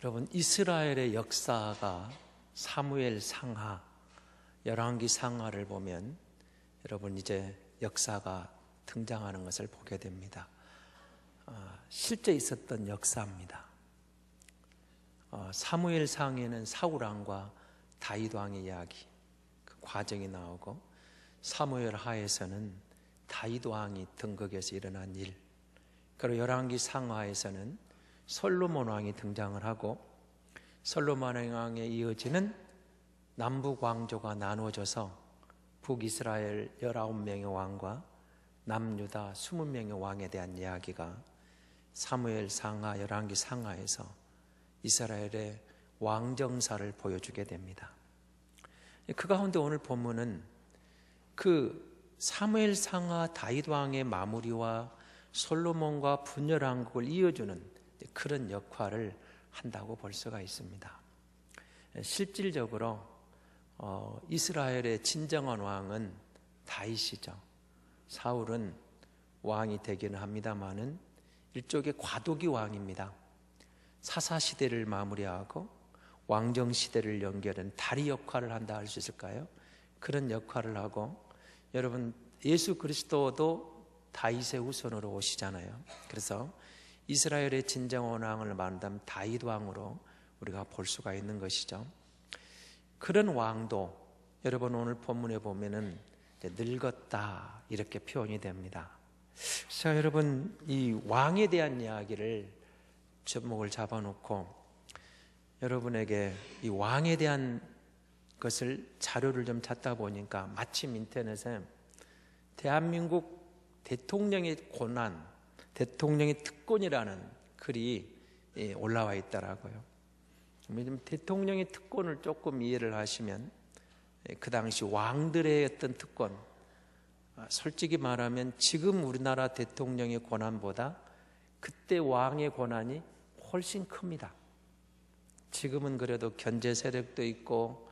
여러분, 이스라엘의 역사가 사무엘 상하, 열왕기 상하를 보면 여러분 이제 역사가 등장하는 것을 보게 됩니다. 실제 있었던 역사입니다. 사무엘 상에는 사울 왕과 다윗 왕의 이야기, 그 과정이 나오고, 사무엘 하에서는 다윗 왕이 등극해서 일어난 일, 그리고 열왕기 상하에서는 솔로몬 왕이 등장을 하고, 솔로몬 왕에 이어지는 남북 왕조가 나누어져서 북이스라엘 19명의 왕과 남유다 20명의 왕에 대한 이야기가 사무엘 상하, 열왕기 상하에서 이스라엘의 왕정사를 보여주게 됩니다. 그 가운데 오늘 본문은 그 사무엘 상하 다윗 왕의 마무리와 솔로몬과 분열왕국을 이어주는 그런 역할을 한다고 볼 수가 있습니다. 실질적으로 이스라엘의 진정한 왕은 다윗이죠. 사울은 왕이 되기는 합니다만은 일종의 과도기 왕입니다. 사사시대를 마무리하고 왕정시대를 연결하는 다리 역할을 한다 할 수 있을까요? 그런 역할을 하고, 여러분 예수 그리스도도 다윗의 후손으로 오시잖아요. 그래서 이스라엘의 진정한 왕을 말한다면 다윗 왕으로 우리가 볼 수가 있는 것이죠. 그런 왕도 여러분 오늘 본문에 보면은 늙었다 이렇게 표현이 됩니다. 자, 여러분 이 왕에 대한 이야기를 접목을 잡아놓고 여러분에게 이 왕에 대한 것을 자료를 좀 찾다 보니까 마침 인터넷에 대한민국 대통령의 고난, 대통령의 특권이라는 글이 올라와 있더라고요. 대통령의 특권을 조금 이해를 하시면 그 당시 왕들의 어떤 특권, 솔직히 말하면 지금 우리나라 대통령의 권한보다 그때 왕의 권한이 훨씬 큽니다. 지금은 그래도 견제 세력도 있고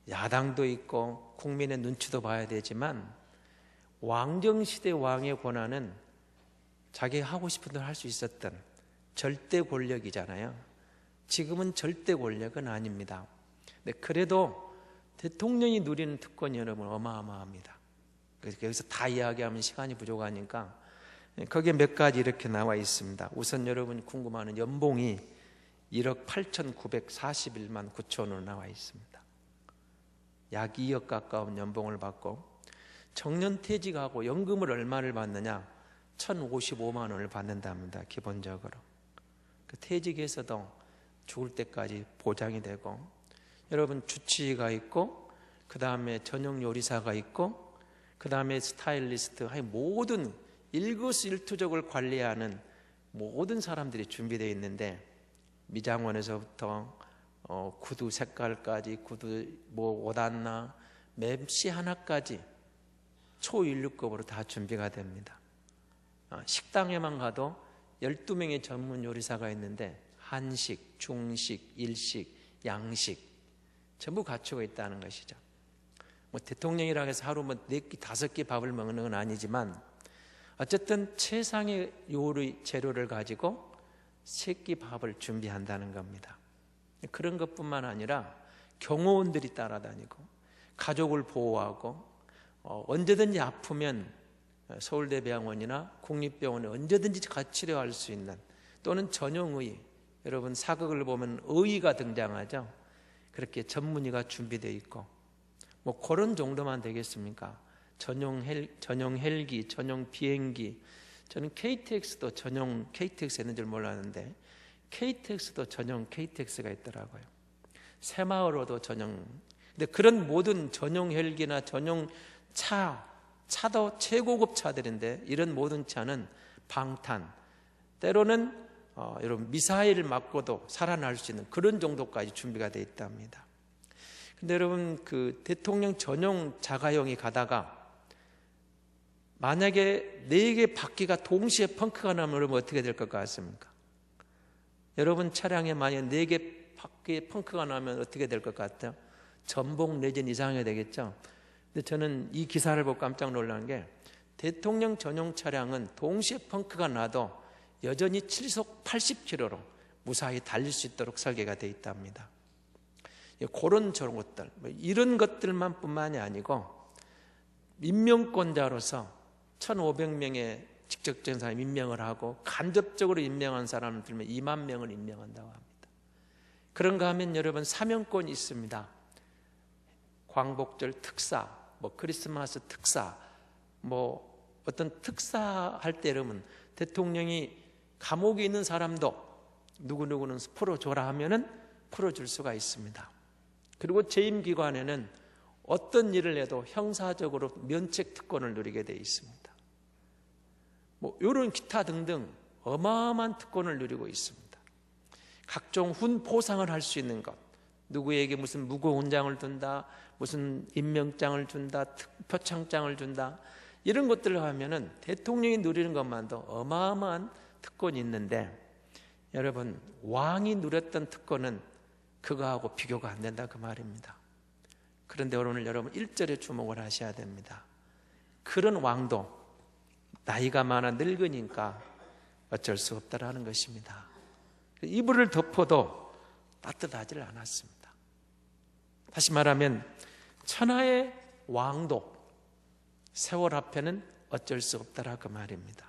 야당도 있고 국민의 눈치도 봐야 되지만, 왕정시대 왕의 권한은 자기 하고 싶은 대로 할 수 있었던 절대 권력이잖아요. 지금은 절대 권력은 아닙니다. 근데 그래도 대통령이 누리는 특권이 여러분 어마어마합니다. 그래서 여기서 다 이야기하면 시간이 부족하니까 거기에 몇 가지 이렇게 나와 있습니다. 우선 여러분이 궁금해하는 연봉이 1억 8,941만 9천원 나와 있습니다. 약 2억 가까운 연봉을 받고, 정년퇴직하고 연금을 얼마를 받느냐? 1,055만 원을 받는답니다. 기본적으로. 그 퇴직해서도 죽을 때까지 보장이 되고, 여러분 주치의가 있고, 그 다음에 전용 요리사가 있고, 그 다음에 스타일리스트, 모든 일거수일투족을 관리하는 모든 사람들이 준비되어 있는데, 미장원에서부터 구두 색깔까지, 구두 옷 하나, 맵시 하나까지 초인류급으로 다 준비가 됩니다. 식당에만 가도 12명의 전문 요리사가 있는데 한식, 중식, 일식, 양식 전부 갖추고 있다는 것이죠. 대통령이라고 해서 하루 4끼, 5끼 밥을 먹는 건 아니지만 어쨌든 최상의 요리 재료를 가지고 3끼 밥을 준비한다는 겁니다. 그런 것뿐만 아니라 경호원들이 따라다니고 가족을 보호하고, 언제든지 아프면 서울대병원이나 국립병원에 언제든지 치료할 수 있는, 또는 전용의, 여러분 사극을 보면 의의가 등장하죠. 그렇게 전문의가 준비되어 있고, 그런 정도만 되겠습니까? 전용 헬기, 전용 비행기. 저는 KTX도 전용 KTX 있는 줄 몰랐는데 KTX도 전용 KTX가 있더라고요. 새마을호도 전용. 근데 그런 모든 전용 헬기나 전용 차도 최고급 차들인데, 이런 모든 차는 방탄, 때로는 여러분 미사일을 맞고도 살아날 수 있는 그런 정도까지 준비가 되어 있답니다. 근데 여러분 그 대통령 전용 자가용이 가다가 만약에 4개 바퀴가 동시에 펑크가 나면 여러분 어떻게 될 것 같습니까? 여러분 차량에 만약 4개 바퀴에 펑크가 나면 어떻게 될 것 같아요? 전복 내진 이상이 되겠죠. 근데 저는 이 기사를 보고 깜짝 놀란 게, 대통령 전용 차량은 동시에 펑크가 나도 여전히 시속 80km로 무사히 달릴 수 있도록 설계가 되어 있답니다. 그런 저런 것들, 이런 것들만 뿐만이 아니고 임명권자로서 1,500명의 직접적인 사람 임명을 하고 간접적으로 임명한 사람을 들면 2만 명을 임명한다고 합니다. 그런가 하면 여러분 사명권이 있습니다. 광복절 특사, 크리스마스 특사, 어떤 특사할 때 여러분 대통령이 감옥에 있는 사람도 누구누구는 풀어줘라 하면은 풀어줄 수가 있습니다. 그리고 재임기관에는 어떤 일을 해도 형사적으로 면책 특권을 누리게 되어 있습니다. 이런 기타 등등 어마어마한 특권을 누리고 있습니다. 각종 훈포상을 할 수 있는 것, 누구에게 무슨 무고훈장을 둔다, 무슨 임명장을 준다, 표창장을 준다, 이런 것들을 하면은 대통령이 누리는 것만도 어마어마한 특권이 있는데, 여러분 왕이 누렸던 특권은 그거하고 비교가 안 된다 그 말입니다. 그런데 오늘 여러분 1절에 주목을 하셔야 됩니다. 그런 왕도 나이가 많아 늙으니까 어쩔 수 없다라는 것입니다. 이불을 덮어도 따뜻하지를 않았습니다. 다시 말하면 천하의 왕도 세월 앞에는 어쩔 수 없다라 그 말입니다.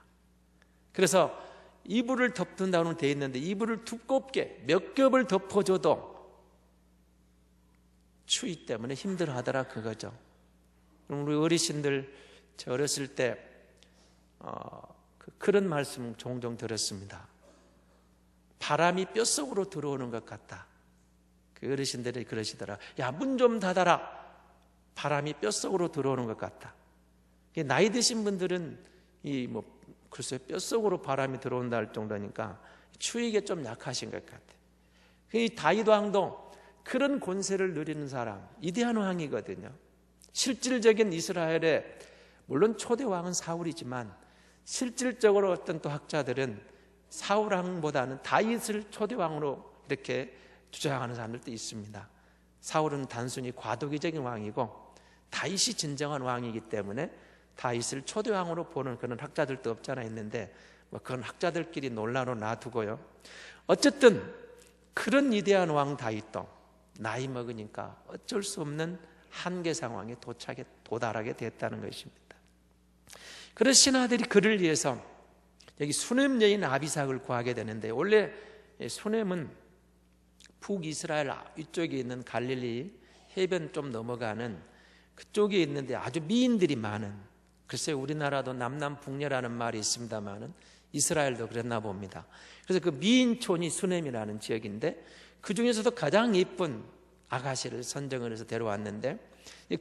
그래서 이불을 덮는다고는 되어 있는데 이불을 두껍게 몇 겹을 덮어줘도 추위 때문에 힘들어하더라 그거죠. 우리 어르신들, 저 어렸을 때 그런 말씀 종종 들었습니다. 바람이 뼛속으로 들어오는 것 같다. 그 어르신들이 그러시더라. 야, 문 좀 닫아라. 바람이 뼛속으로 들어오는 것 같다. 나이 드신 분들은 글쎄 뼛속으로 바람이 들어온다 할 정도니까 추위에 좀 약하신 것 같아요. 이 다윗 왕도 그런 권세를 누리는 사람, 위대한 왕이거든요. 실질적인 이스라엘의, 물론 초대 왕은 사울이지만 실질적으로 어떤 또 학자들은 사울 왕보다는 다윗을 초대 왕으로 이렇게 주장하는 사람들도 있습니다. 사울은 단순히 과도기적인 왕이고 다윗이 진정한 왕이기 때문에 다윗을 초대 왕으로 보는 그런 학자들도 없잖아 있는데 그건 학자들끼리 논란으로 놔두고요. 어쨌든 그런 위대한 왕 다윗도 나이 먹으니까 어쩔 수 없는 한계 상황에 도달하게 됐다는 것입니다. 그래서 신하들이 그를 위해서 여기 수넴 여인 아비삭을 구하게 되는데, 원래 수넴은 북이스라엘 이쪽에 있는 갈릴리 해변 좀 넘어가는 그쪽에 있는데 아주 미인들이 많은, 글쎄 우리나라도 남남북녀라는 말이 있습니다만은 이스라엘도 그랬나 봅니다. 그래서 그 미인촌이 수넴이라는 지역인데 그 중에서도 가장 예쁜 아가씨를 선정을 해서 데려왔는데,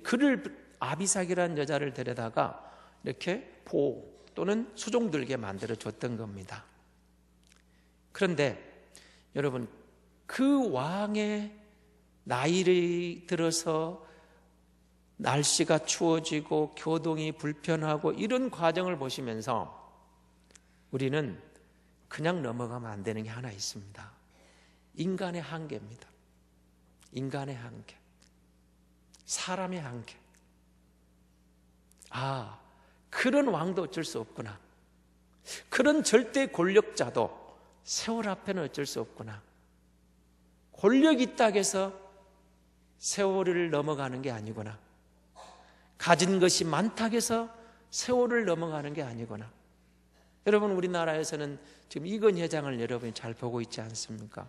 그를 아비삭이라는 여자를 데려다가 이렇게 보 또는 수종들게 만들어 줬던 겁니다. 그런데 여러분 그 왕의 나이를 들어서 날씨가 추워지고 교동이 불편하고 이런 과정을 보시면서 우리는 그냥 넘어가면 안 되는 게 하나 있습니다. 인간의 한계입니다. 인간의 한계, 사람의 한계. 그런 왕도 어쩔 수 없구나. 그런 절대 권력자도 세월 앞에는 어쩔 수 없구나. 권력이 있다고 해서 세월을 넘어가는 게 아니구나. 가진 것이 많다고 해서 세월을 넘어가는 게 아니구나. 여러분 우리나라에서는 지금 이건희 회장을 여러분이 잘 보고 있지 않습니까?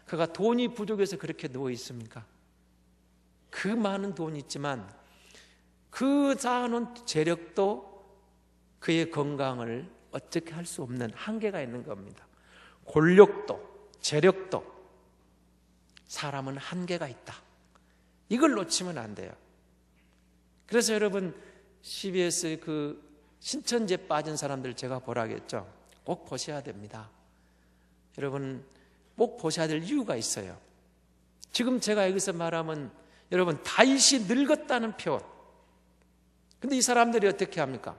그가 돈이 부족해서 그렇게 누워 있습니까? 그 많은 돈이 있지만 그 쌓아놓은 재력도 그의 건강을 어떻게 할 수 없는 한계가 있는 겁니다. 권력도 재력도 사람은 한계가 있다. 이걸 놓치면 안 돼요. 그래서 여러분 CBS 그 신천지에 빠진 사람들 제가 보라겠죠. 꼭 보셔야 됩니다. 여러분 꼭 보셔야 될 이유가 있어요. 지금 제가 여기서 말하면 여러분 다윗이 늙었다는 표현. 근데 이 사람들이 어떻게 합니까?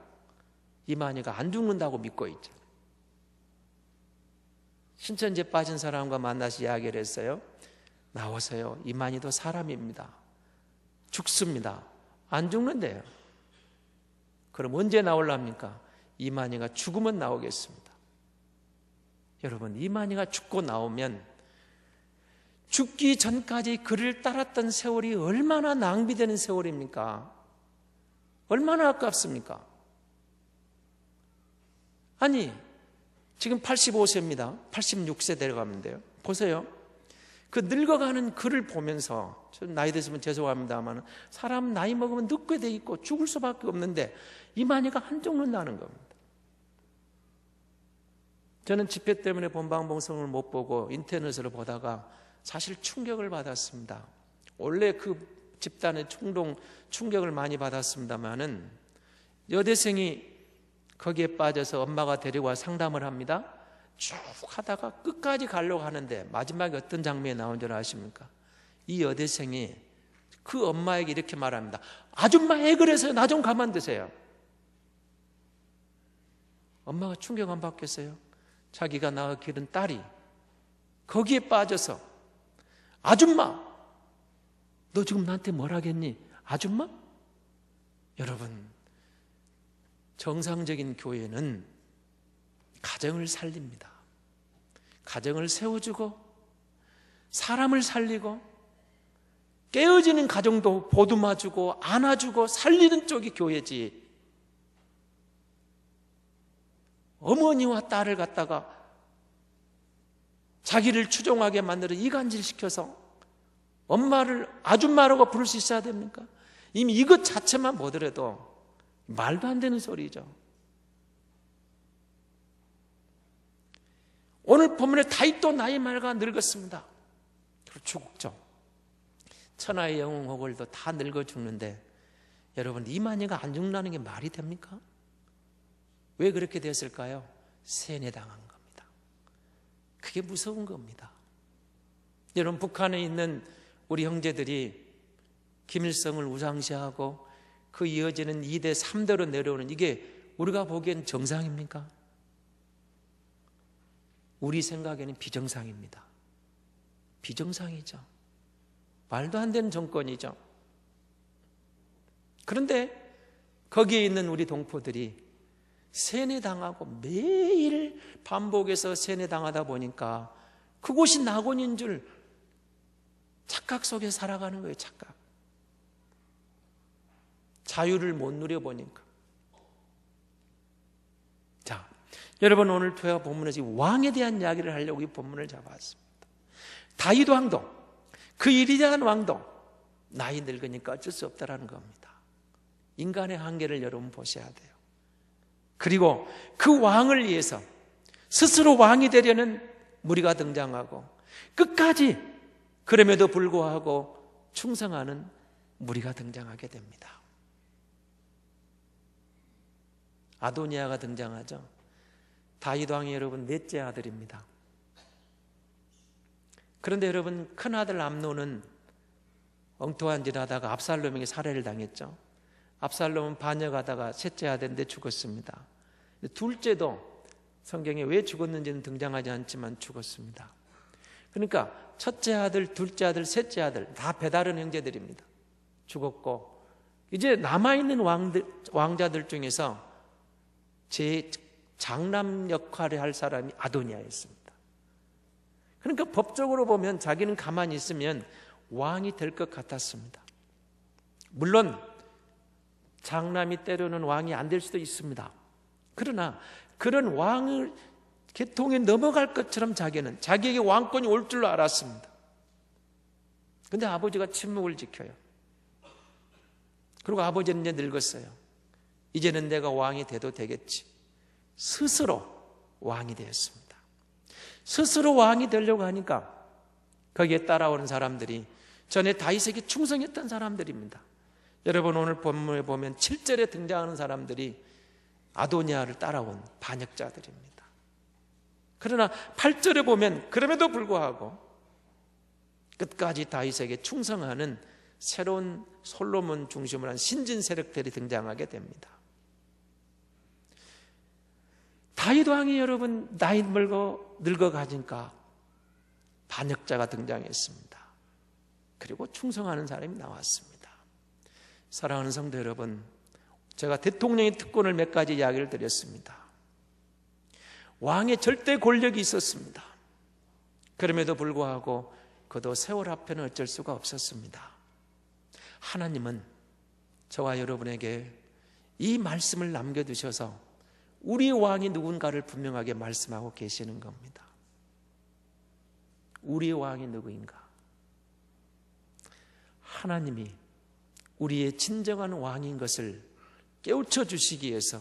이만희가 안 죽는다고 믿고 있죠. 신천지에 빠진 사람과 만나서 이야기를 했어요. 나오세요. 이만희도 사람입니다. 죽습니다. 안 죽는데요. 그럼 언제 나올랍니까? 이만희가 죽으면 나오겠습니다. 여러분, 이만희가 죽고 나오면 죽기 전까지 그를 따랐던 세월이 얼마나 낭비되는 세월입니까? 얼마나 아깝습니까? 아니, 지금 85세입니다. 86세 내려가면 돼요. 보세요. 그 늙어가는 그를 보면서, 좀 나이 드시면 죄송합니다만 사람 나이 먹으면 늙게 돼 있고 죽을 수밖에 없는데 이만희가 한쪽 눈 나는 겁니다. 저는 집회 때문에 본방봉송을 못 보고 인터넷으로 보다가 사실 충격을 받았습니다. 원래 그 집단의 충격을 많이 받았습니다마는 여대생이 거기에 빠져서 엄마가 데리고 상담을 합니다. 쭉 하다가 끝까지 가려고 하는데 마지막에 어떤 장면이 나온 줄 아십니까? 이 여대생이 그 엄마에게 이렇게 말합니다. 아줌마 애 그래서요. 나 좀 가만두세요. 엄마가 충격 안 받겠어요? 자기가 낳아 기른 딸이 거기에 빠져서 아줌마 너 지금 나한테 뭐라겠니? 아줌마? 여러분, 정상적인 교회는 가정을 살립니다. 가정을 세워주고 사람을 살리고 깨어지는 가정도 보듬어주고 안아주고 살리는 쪽이 교회지, 어머니와 딸을 갖다가 자기를 추종하게 만들어 이간질시켜서 엄마를 아줌마라고 부를 수 있어야 됩니까? 이미 이것 자체만 보더라도 말도 안 되는 소리죠. 오늘 본문에 다윗도 나이 말가 늙었습니다. 죽죠. 천하의 영웅 호걸도 다 늙어 죽는데 여러분, 이만희가 안 죽는다는 게 말이 됩니까? 왜 그렇게 됐을까요? 세뇌당한 겁니다. 그게 무서운 겁니다. 여러분, 북한에 있는 우리 형제들이 김일성을 우상시하고 그 이어지는 2대 3대로 내려오는, 이게 우리가 보기엔 정상입니까? 우리 생각에는 비정상입니다. 비정상이죠. 말도 안 되는 정권이죠. 그런데 거기에 있는 우리 동포들이 세뇌당하고 매일 반복해서 세뇌당하다 보니까 그곳이 낙원인 줄 착각 속에 살아가는 거예요. 착각. 자유를 못 누려보니까. 자, 여러분, 오늘 토야 본문에서 왕에 대한 이야기를 하려고 이 본문을 잡았습니다. 다윗 왕도, 그 위대한 왕도 나이 늙으니까 어쩔 수 없다라는 겁니다. 인간의 한계를 여러분 보셔야 돼요. 그리고 그 왕을 위해서 스스로 왕이 되려는 무리가 등장하고 끝까지 그럼에도 불구하고 충성하는 무리가 등장하게 됩니다. 아도니아가 등장하죠. 다윗 왕이 여러분 넷째 아들입니다. 그런데 여러분, 큰아들 암논은 엉뚱한 짓 하다가 압살롬에게 살해를 당했죠. 압살롬은 반역하다가 셋째 아들인데 죽었습니다. 둘째도 성경에 왜 죽었는지는 등장하지 않지만 죽었습니다. 그러니까 첫째 아들, 둘째 아들, 셋째 아들 다 배다른 형제들입니다. 죽었고 이제 남아있는 왕자들 중에서 제 장남 역할을 할 사람이 아도니아였습니다. 그러니까 법적으로 보면 자기는 가만히 있으면 왕이 될 것 같았습니다. 물론 장남이 때로는 왕이 안 될 수도 있습니다. 그러나 그런 왕을 계통에 넘어갈 것처럼 자기는 자기에게 왕권이 올 줄로 알았습니다. 그런데 아버지가 침묵을 지켜요. 그리고 아버지는 이제 늙었어요. 이제는 내가 왕이 돼도 되겠지. 스스로 왕이 되었습니다. 스스로 왕이 되려고 하니까 거기에 따라오는 사람들이 전에 다윗에게 충성했던 사람들입니다. 여러분, 오늘 본문에 보면 7절에 등장하는 사람들이 아도니아를 따라온 반역자들입니다. 그러나 8절에 보면 그럼에도 불구하고 끝까지 다윗에게 충성하는 새로운 솔로몬 중심으로 한 신진 세력들이 등장하게 됩니다. 다윗 왕이 여러분 나이 먹고 늙어가니까 반역자가 등장했습니다. 그리고 충성하는 사람이 나왔습니다. 사랑하는 성도 여러분, 제가 대통령의 특권을 몇 가지 이야기를 드렸습니다. 왕의 절대 권력이 있었습니다. 그럼에도 불구하고 그도 세월 앞에는 어쩔 수가 없었습니다. 하나님은 저와 여러분에게 이 말씀을 남겨두셔서 우리 왕이 누군가를 분명하게 말씀하고 계시는 겁니다. 우리 왕이 누구인가? 하나님이 우리의 진정한 왕인 것을 깨우쳐 주시기 위해서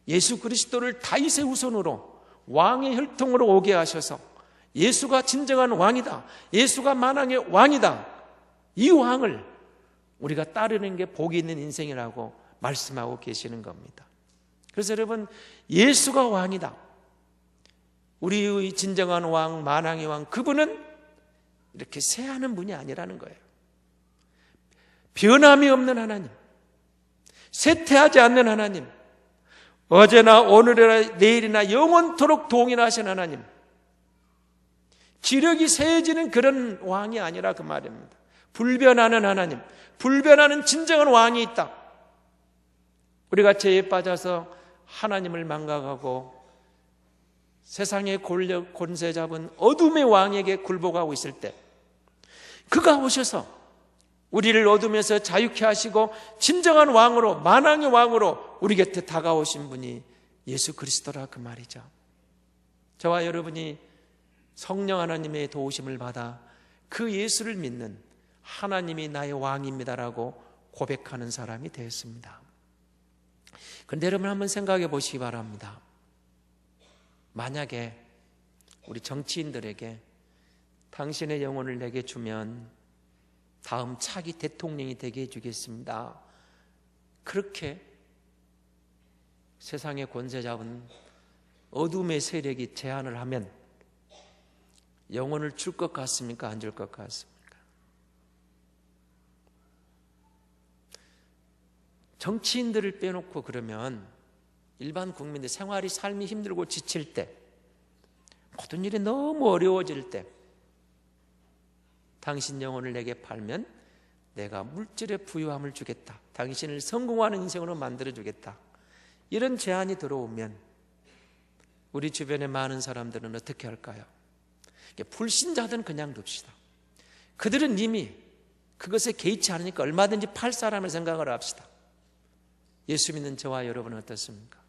예수 그리스도를 다윗의 후손으로 왕의 혈통으로 오게 하셔서 예수가 진정한 왕이다, 예수가 만왕의 왕이다, 이 왕을 우리가 따르는 게 복이 있는 인생이라고 말씀하고 계시는 겁니다. 그래서 여러분, 예수가 왕이다, 우리의 진정한 왕, 만왕의 왕, 그분은 이렇게 쇠하는 분이 아니라는 거예요. 변함이 없는 하나님, 쇠퇴하지 않는 하나님, 어제나 오늘이나 내일이나 영원토록 동일하신 하나님, 기력이 세해지는 그런 왕이 아니라 그 말입니다. 불변하는 하나님, 불변하는 진정한 왕이 있다. 우리가 죄에 빠져서 하나님을 망각하고 세상의 권력, 권세 잡은 어둠의 왕에게 굴복하고 있을 때 그가 오셔서 우리를 어둠에서 자유케 하시고 진정한 왕으로, 만왕의 왕으로 우리 곁에 다가오신 분이 예수 그리스도라 그 말이죠. 저와 여러분이 성령 하나님의 도우심을 받아 그 예수를 믿는 하나님이 나의 왕입니다라고 고백하는 사람이 되었습니다. 그런데 여러분 한번 생각해 보시기 바랍니다. 만약에 우리 정치인들에게 당신의 영혼을 내게 주면 다음 차기 대통령이 되게 해주겠습니다, 그렇게 세상의 권세 잡은 어둠의 세력이 제안을 하면 영혼을 줄 것 같습니까? 안 줄 것 같습니까? 정치인들을 빼놓고 그러면 일반 국민들 생활이, 삶이 힘들고 지칠 때, 모든 일이 너무 어려워질 때 당신 영혼을 내게 팔면 내가 물질의 부유함을 주겠다, 당신을 성공하는 인생으로 만들어주겠다, 이런 제안이 들어오면 우리 주변의 많은 사람들은 어떻게 할까요? 불신자들은 그냥 둡시다. 그들은 이미 그것에 개의치 않으니까 얼마든지 팔 사람을 생각을 합시다. 예수 믿는 저와 여러분은 어떻습니까?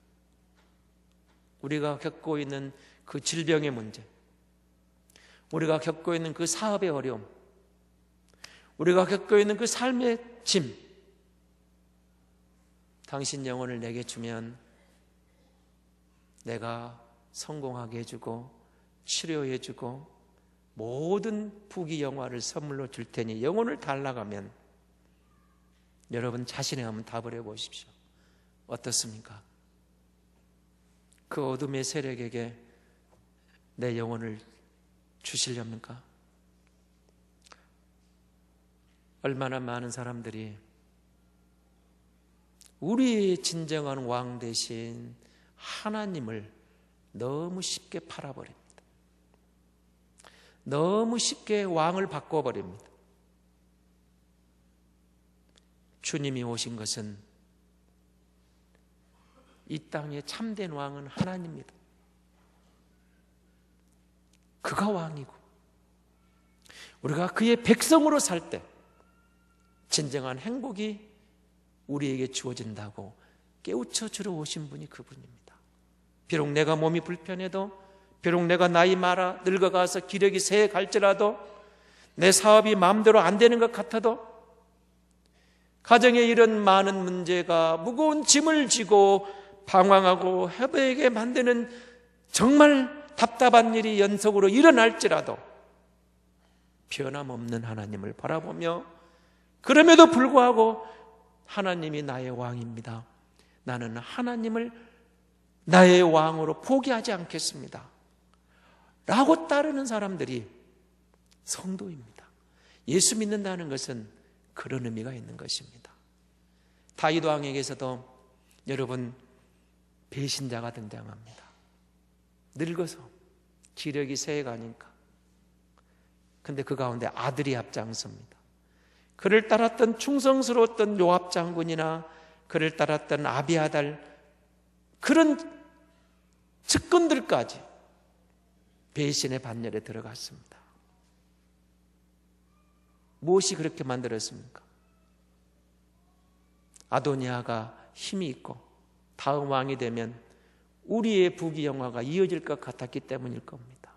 우리가 겪고 있는 그 질병의 문제, 우리가 겪고 있는 그 사업의 어려움, 우리가 겪고 있는 그 삶의 짐, 당신 영혼을 내게 주면 내가 성공하게 해주고 치료해주고 모든 부귀 영화를 선물로 줄 테니 영혼을 달라가면 여러분 자신의 한번 답을 해보십시오. 어떻습니까? 그 어둠의 세력에게 내 영혼을 주시렵니까? 얼마나 많은 사람들이 우리의 진정한 왕 대신 하나님을 너무 쉽게 팔아버립니다. 너무 쉽게 왕을 바꿔버립니다. 주님이 오신 것은 이 땅의 참된 왕은 하나님입니다. 그가 왕이고 우리가 그의 백성으로 살 때 진정한 행복이 우리에게 주어진다고 깨우쳐 주러 오신 분이 그분입니다. 비록 내가 몸이 불편해도, 비록 내가 나이 많아 늙어가서 기력이 쇠해 갈지라도, 내 사업이 마음대로 안 되는 것 같아도, 가정에 이런 많은 문제가 무거운 짐을 지고 방황하고 헤매게 만드는 정말 답답한 일이 연속으로 일어날지라도 변함없는 하나님을 바라보며, 그럼에도 불구하고 하나님이 나의 왕입니다, 나는 하나님을 나의 왕으로 포기하지 않겠습니다 라고 따르는 사람들이 성도입니다. 예수 믿는다는 것은 그런 의미가 있는 것입니다. 다윗 왕에게서도 여러분 배신자가 등장합니다. 늙어서 기력이 쇠해가니까. 근데 그 가운데 아들이 앞장섭니다. 그를 따랐던 충성스러웠던 요압 장군이나 그를 따랐던 아비아달, 그런 측근들까지 배신의 반열에 들어갔습니다. 무엇이 그렇게 만들었습니까? 아도니아가 힘이 있고 다음 왕이 되면 우리의 부귀영화가 이어질 것 같았기 때문일 겁니다.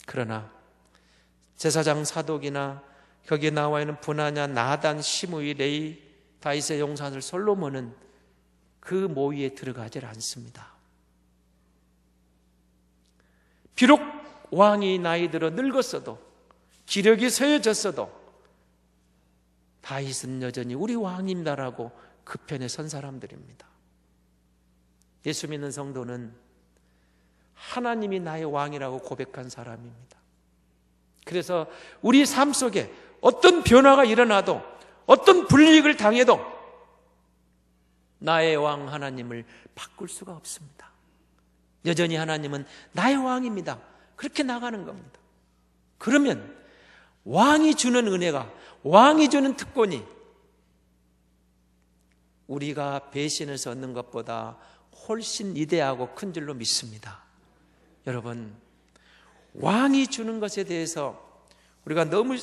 그러나 제사장 사독이나 거기에 나와 있는 분하냐, 나단, 시므이, 레이, 다윗의 용사들 솔로몬은 그 모의에 들어가질 않습니다. 비록 왕이 나이 들어 늙었어도, 기력이 쇠해졌어도 다윗은 여전히 우리 왕입니다라고 그 편에 선 사람들입니다. 예수 믿는 성도는 하나님이 나의 왕이라고 고백한 사람입니다. 그래서 우리 삶 속에 어떤 변화가 일어나도, 어떤 불이익을 당해도 나의 왕 하나님을 바꿀 수가 없습니다. 여전히 하나님은 나의 왕입니다. 그렇게 나가는 겁니다. 그러면 왕이 주는 은혜가, 왕이 주는 특권이 우리가 배신해서 얻는 것보다 훨씬 위대하고 큰 줄로 믿습니다. 여러분, 왕이 주는 것에 대해서 우리가 너무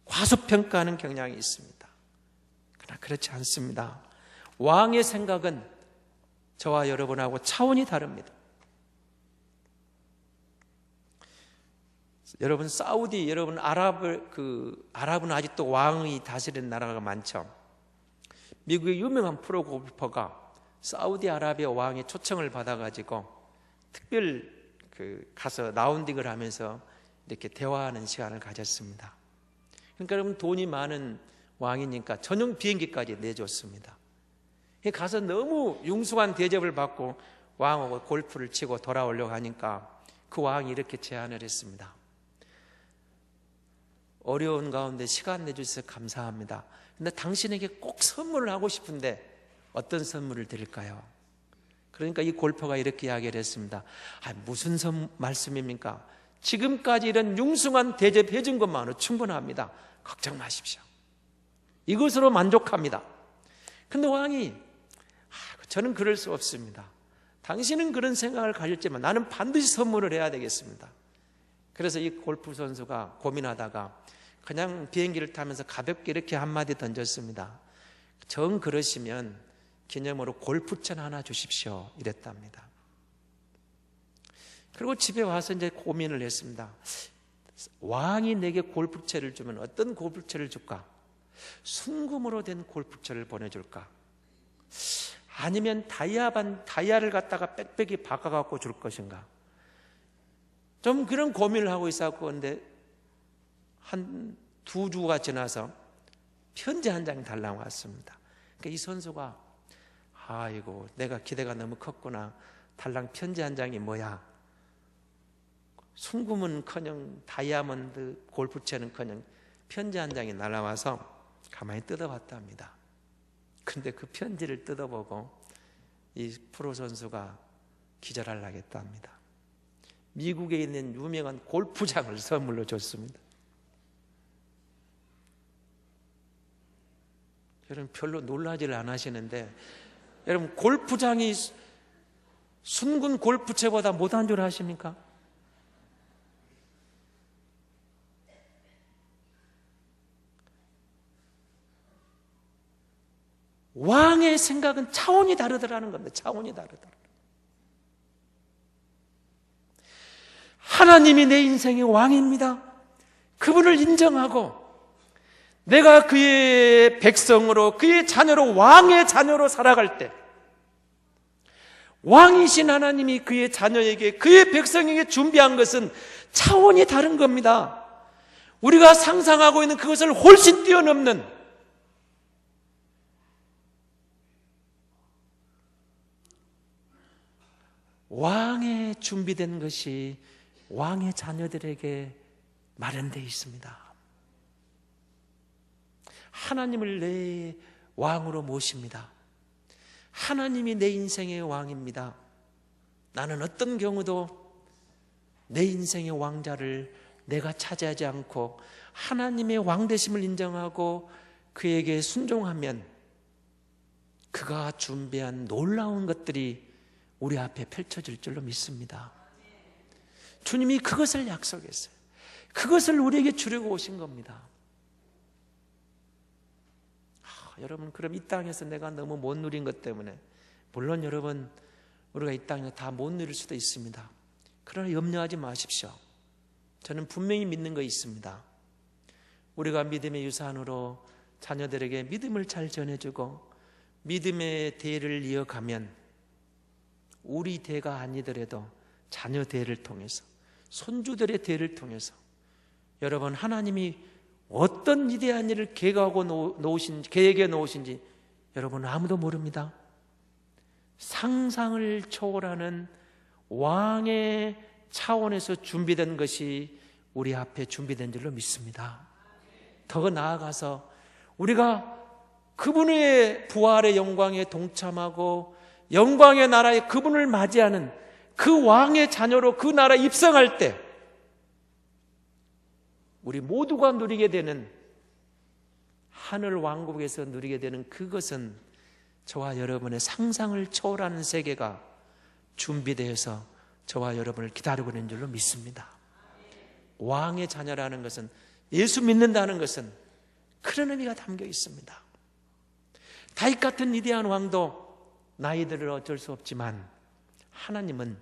과소평가하는 경향이 있습니다. 그러나 그렇지 않습니다. 왕의 생각은 저와 여러분하고 차원이 다릅니다. 여러분, 사우디, 여러분 아랍은 아직도 왕이 다스리는 나라가 많죠. 미국의 유명한 프로 골퍼가 사우디아라비아 왕의 초청을 받아가지고 특별 가서 라운딩을 하면서 이렇게 대화하는 시간을 가졌습니다. 그러니까 여러분, 돈이 많은 왕이니까 전용 비행기까지 내줬습니다. 가서 너무 융숭한 대접을 받고 왕하고 골프를 치고 돌아오려고 하니까 그 왕이 이렇게 제안을 했습니다. 어려운 가운데 시간 내주셔서 감사합니다. 근데 당신에게 꼭 선물을 하고 싶은데 어떤 선물을 드릴까요? 그러니까 이 골퍼가 이렇게 이야기를 했습니다. 무슨 말씀입니까? 지금까지 이런 융숭한 대접해 준 것만으로 충분합니다. 걱정 마십시오. 이것으로 만족합니다. 근데 왕이 저는 그럴 수 없습니다. 당신은 그런 생각을 가졌지만 나는 반드시 선물을 해야 되겠습니다. 그래서 이 골프 선수가 고민하다가 그냥 비행기를 타면서 가볍게 이렇게 한마디 던졌습니다. 정 그러시면 기념으로 골프채 하나 주십시오. 이랬답니다. 그리고 집에 와서 이제 고민을 했습니다. 왕이 내게 골프채를 주면 어떤 골프채를 줄까? 순금으로 된 골프채를 보내줄까? 아니면 다이아를 갖다가 빽빽이 바꿔갖고 줄 것인가? 좀 그런 고민을 하고 있었고, 근데 한 2주가 지나서 편지 한 장이 달랑 왔습니다. 그러니까 이 선수가 아이고, 내가 기대가 너무 컸구나. 달랑 편지 한 장이 뭐야? 순금은커녕 다이아몬드 골프채는커녕 편지 한 장이 날아와서 가만히 뜯어봤답니다. 근데 그 편지를 뜯어보고 이 프로 선수가 기절하려고 했답니다. 미국에 있는 유명한 골프장을 선물로 줬습니다. 여러분, 별로 놀라지를 않으시는데, 여러분, 골프장이 순금 골프채보다 못한 줄 아십니까? 왕의 생각은 차원이 다르더라는 겁니다. 차원이 다르더라. 하나님이 내 인생의 왕입니다. 그분을 인정하고 내가 그의 백성으로, 그의 자녀로, 왕의 자녀로 살아갈 때 왕이신 하나님이 그의 자녀에게, 그의 백성에게 준비한 것은 차원이 다른 겁니다. 우리가 상상하고 있는 그것을 훨씬 뛰어넘는 왕의 준비된 것이 왕의 자녀들에게 마련되어 있습니다. 하나님을 내 왕으로 모십니다. 하나님이 내 인생의 왕입니다. 나는 어떤 경우도 내 인생의 왕자를 내가 차지하지 않고 하나님의 왕되심을 인정하고 그에게 순종하면 그가 준비한 놀라운 것들이 우리 앞에 펼쳐질 줄로 믿습니다. 주님이 그것을 약속했어요. 그것을 우리에게 주려고 오신 겁니다. 여러분, 그럼 이 땅에서 내가 너무 못 누린 것 때문에, 물론 여러분 우리가 이 땅에서 다 못 누릴 수도 있습니다. 그러나 염려하지 마십시오. 저는 분명히 믿는 거 있습니다. 우리가 믿음의 유산으로 자녀들에게 믿음을 잘 전해주고 믿음의 대를 이어가면 우리 대가 아니더라도 자녀 대를 통해서, 손주들의 대를 통해서 여러분, 하나님이 어떤 위대한 일을 계획해 놓으신지 여러분 아무도 모릅니다. 상상을 초월하는 왕의 차원에서 준비된 것이 우리 앞에 준비된 줄로 믿습니다. 더 나아가서 우리가 그분의 부활의 영광에 동참하고 영광의 나라에 그분을 맞이하는 그 왕의 자녀로 그 나라에 입성할 때 우리 모두가 누리게 되는, 하늘 왕국에서 누리게 되는 그것은 저와 여러분의 상상을 초월하는 세계가 준비되어서 저와 여러분을 기다리고 있는 줄로 믿습니다. 왕의 자녀라는 것은, 예수 믿는다는 것은 그런 의미가 담겨 있습니다. 다윗 같은 위대한 왕도 나이들을 어쩔 수 없지만 하나님은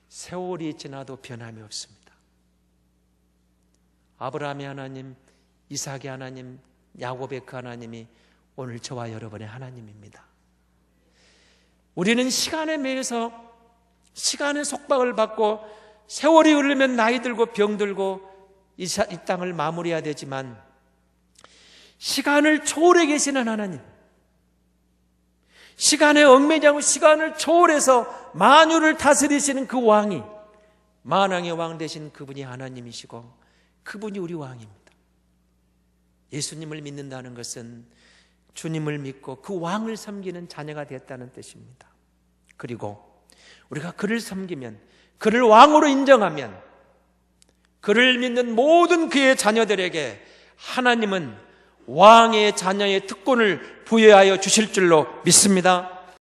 세월이 지나도 변함이 없습니다. 아브라함의 하나님, 이삭의 하나님, 야곱의 그 하나님이 오늘 저와 여러분의 하나님입니다. 우리는 시간에 매여서 시간의 속박을 받고 세월이 흐르면 나이 들고 병 들고 이 땅을 마무리해야 되지만, 시간을 초월해 계시는 하나님, 시간에 얽매이지 않고 시간을 초월해서 만유를 다스리시는 그 왕이, 만왕의 왕 되신 그분이 하나님이시고 그분이 우리 왕입니다. 예수님을 믿는다는 것은 주님을 믿고 그 왕을 섬기는 자녀가 됐다는 뜻입니다. 그리고 우리가 그를 섬기면, 그를 왕으로 인정하면, 그를 믿는 모든 그의 자녀들에게 하나님은 왕의 자녀의 특권을 부여하여 주실 줄로 믿습니다.